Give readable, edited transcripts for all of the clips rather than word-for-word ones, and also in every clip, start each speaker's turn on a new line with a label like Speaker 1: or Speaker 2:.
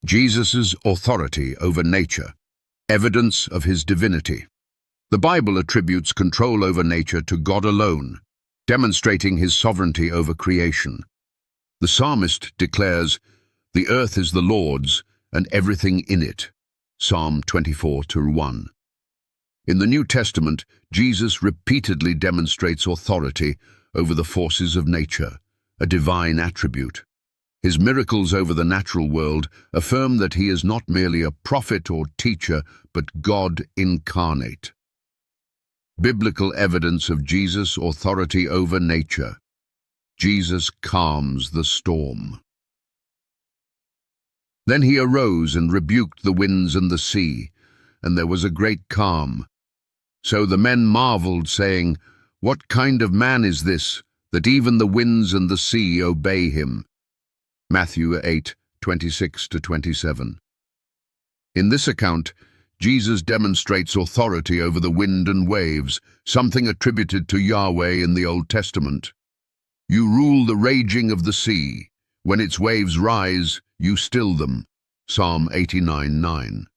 Speaker 1: Jesus' authority over nature, evidence of his divinity. The Bible attributes control over nature to God alone, demonstrating his sovereignty over creation. The psalmist declares, "The earth is the Lord's, and everything in it." Psalm 24:1. In the New Testament, Jesus repeatedly demonstrates authority over the forces of nature, a divine attribute. His miracles over the natural world affirm that he is not merely a prophet or teacher, but God incarnate. Biblical evidence of Jesus' authority over nature. Jesus calms the storm. Then he arose and rebuked the winds and the sea, and there was a great calm. So the men marveled, saying, "What kind of man is this, that even the winds and the sea obey him?" Matthew 8:26-27. In this account, Jesus demonstrates authority over the wind and waves, something attributed to Yahweh in the Old Testament. "You rule the raging of the sea. When its waves rise, you still them." Psalm 89:9.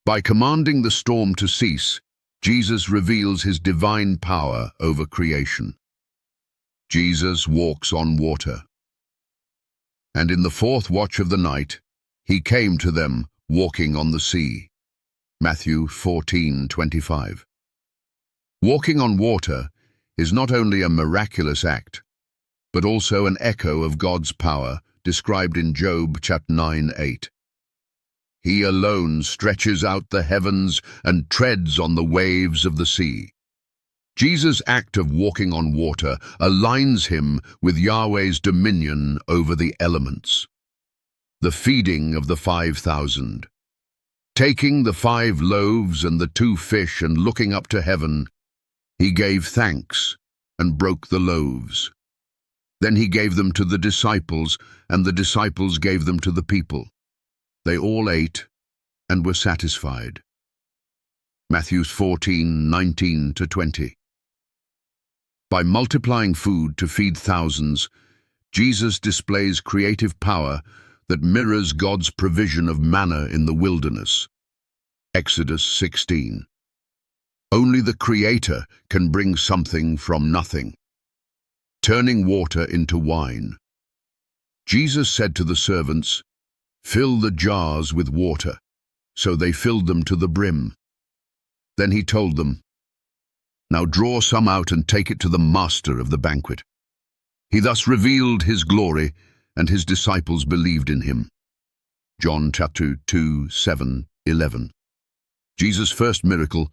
Speaker 1: By commanding the storm to cease, Jesus reveals his divine power over creation. Jesus walks on water. And in the fourth watch of the night, he came to them walking on the sea. Matthew 14:25. Walking on water is not only a miraculous act, but also an echo of God's power described in Job chapter 9:8. He alone stretches out the heavens and treads on the waves of the sea. Jesus' act of walking on water aligns him with Yahweh's dominion over the elements. The feeding of the 5,000. Taking the 5 loaves and the 2 fish and looking up to heaven, he gave thanks and broke the loaves. Then he gave them to the disciples, and the disciples gave them to the people. They all ate and were satisfied. Matthew 14:19-20. By multiplying food to feed thousands, Jesus displays creative power that mirrors God's provision of manna in the wilderness. Exodus 16. Only the Creator can bring something from nothing. Turning water into wine. Jesus said to the servants, "Fill the jars with water." So they filled them to the brim. Then he told them, "Now draw some out and take it to the master of the banquet." He thus revealed his glory, and his disciples believed in him. John chapter 2:7-11. Jesus' first miracle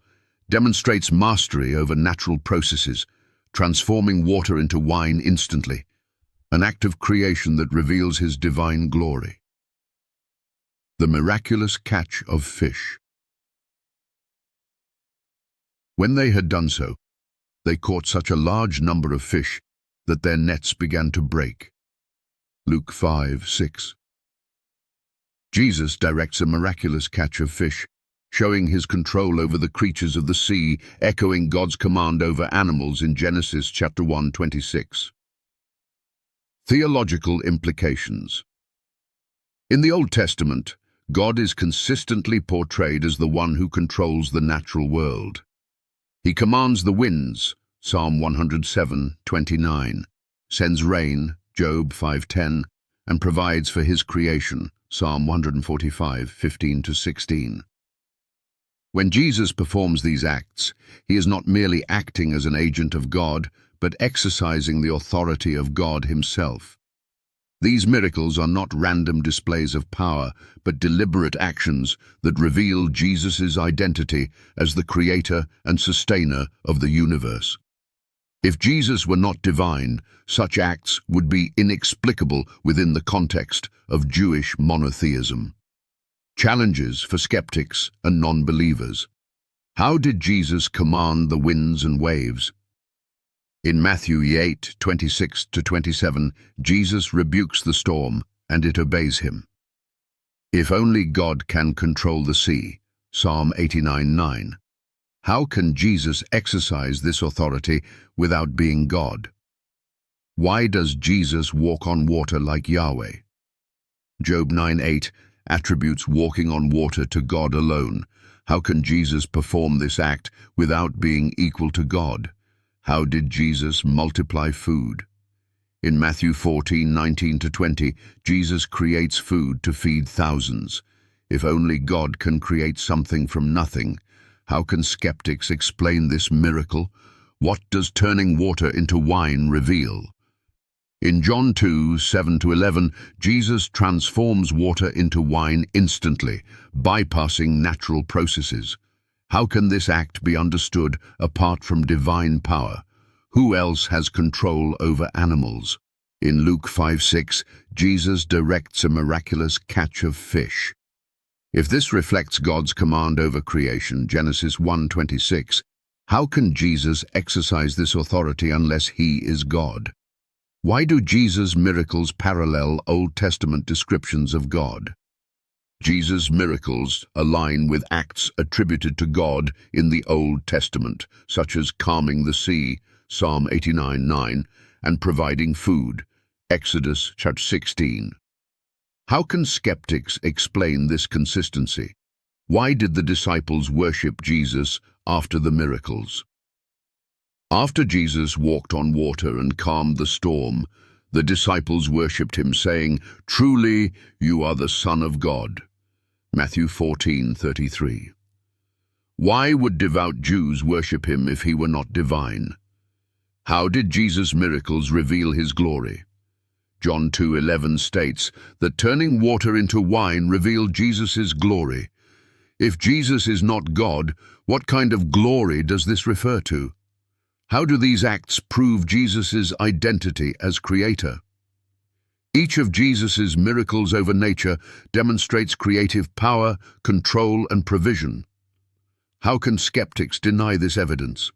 Speaker 1: demonstrates mastery over natural processes, transforming water into wine instantly, an act of creation that reveals his divine glory. The miraculous catch of fish. When they had done so, they caught such a large number of fish that their nets began to break. Luke 5:6. Jesus directs a miraculous catch of fish, showing his control over the creatures of the sea, echoing God's command over animals in Genesis chapter 1:26. Theological implications. In the Old Testament, God is consistently portrayed as the one who controls the natural world. He commands the winds, Psalm 107:29, sends rain, Job 5:10, and provides for his creation, Psalm 145:15-16. When Jesus performs these acts, he is not merely acting as an agent of God, but exercising the authority of God himself. These miracles are not random displays of power, but deliberate actions that reveal Jesus' identity as the creator and sustainer of the universe. If Jesus were not divine, such acts would be inexplicable within the context of Jewish monotheism. Challenges for skeptics and non-believers. How did Jesus command the winds and waves? In Matthew 8:26-27, Jesus rebukes the storm, and it obeys him. If only God can control the sea, Psalm 89:9. How can Jesus exercise this authority without being God? Why does Jesus walk on water like Yahweh? Job 9:8, attributes walking on water to God alone. How can Jesus perform this act without being equal to God? How did Jesus multiply food? In Matthew 14:19-20, Jesus creates food to feed thousands. If only God can create something from nothing, how can skeptics explain this miracle? What does turning water into wine reveal? In John 2:7-11, Jesus transforms water into wine instantly, bypassing natural processes. How can this act be understood apart from divine power? Who else has control over animals? In Luke 5:6, Jesus directs a miraculous catch of fish. If this reflects God's command over creation, Genesis 1:26, how can Jesus exercise this authority unless he is God? Why do Jesus' miracles parallel Old Testament descriptions of God? Jesus' miracles align with acts attributed to God in the Old Testament, such as calming the sea, Psalm 89:9, and providing food, Exodus chapter 16. How can skeptics explain this consistency? Why did the disciples worship Jesus after the miracles? After Jesus walked on water and calmed the storm, the disciples worshipped him, saying, "Truly, you are the Son of God." Matthew 14:33. Why would devout Jews worship him if he were not divine? How did Jesus' miracles reveal his glory? John 2:11 states that turning water into wine revealed Jesus' glory. If Jesus is not God, what kind of glory does this refer to? How do these acts prove Jesus' identity as creator? Each of Jesus' miracles over nature demonstrates creative power, control, and provision. How can skeptics deny this evidence?